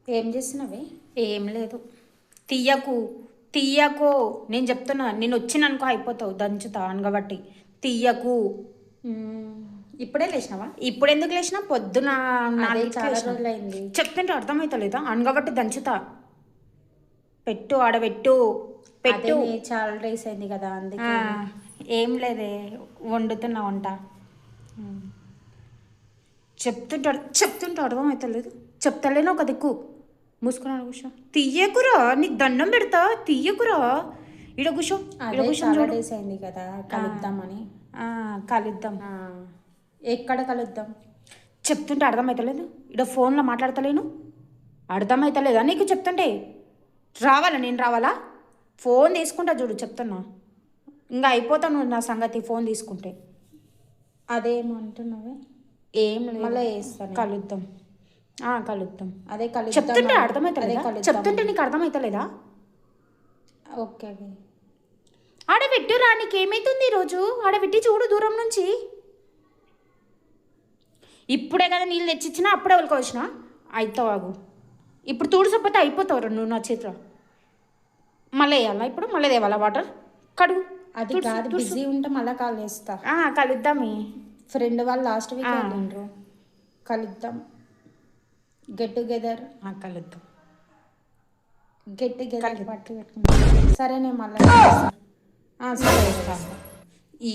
ఏం చేసినవి? ఏం లేదు. తీయకు తీయకు, నేను చెప్తున్నా. నేను వచ్చిననుకో అయిపోతావు, దంచుతా అనగబట్టి. తీయకు. ఇప్పుడే లేచినావా? ఇప్పుడు ఎందుకు లేచినా? పొద్దున అదే 4కి చాలా లేచిన. రోజులైంది. చెప్తుంటే అర్థమవుతలేదా? అనగబట్టి దంచుతా. పెట్టు ఆడబెట్టు, అదే పెట్టు. చాలా డేస్ అయింది కదా ఆ, అందుకే. ఏం లేదే, వండుతున్నా వంట. చెప్తుంటే అర్థమవుతలేదు. చెప్తలేను ఒక దిక్కు. మూసుకున్నాను కూర్చో. తీయకురా, నీకు దండం పెడతా. తీయకురా. ఇడ కూర్చో, ఇడ అదే కూర్చొని చాలా చూడు. డేస్ అయింది కదా కలుద్దామని. కలుద్దాం. ఆ, ఎక్కడ కలుద్దాం? చెప్తుంటే అర్థమవుతలేదు. ఇడ ఫోన్లో మాట్లాడతలేను. అర్థమవుతలేదా నీకు చెప్తుంటే? రావాలా? నేను రావాలా? ఫోన్ తీసుకుంటా చూడు, చెప్తున్నా. ఇంకా అయిపోతాను నా సంగతి ఫోన్ తీసుకుంటే. అదేమంటున్నావే? ఏం మళ్ళీ లేదు. చేస్తాను. కలుద్దాం. కలుద్దాం. అదే కలుద్దాం. చెప్తుంటే అదే అర్థమవుతలేదా? కలుద్దాం. చెప్తుంటే నీకు అర్థమవుతలేదా? ఓకే. ఆడబెట్టురా, నీకేమైతుంది ఈరోజు? ఆడబెట్టి చూడు దూరం నుంచి. ఇప్పుడే కదా నీళ్ళు తెచ్చిచ్చినా, అప్పుడే ఉలకొచ్చినా. అవుతావు ఆగు. ఇప్పుడు తుడిసపోతే అయిపోతావు నువ్వు నా చేతిలో. మళ్ళీ వేయాలా? ఇప్పుడు మళ్ళీ తేవాలా వాటర్? కడుగు. అది కాదు, బిజీ ఉంటే మళ్ళీ కాల్ చేస్తా. కలుద్దామే. ఫ్రెండ్ వాళ్ళు లాస్ట్ వీక్ వెళ్ళిండ్రు. కలుద్దాం. Get together. కలుద్దాం. గెట్ టుగెదర్ పార్టీ పెట్టుకుంటాం. సరే నేను మళ్ళీ సరే. ఈ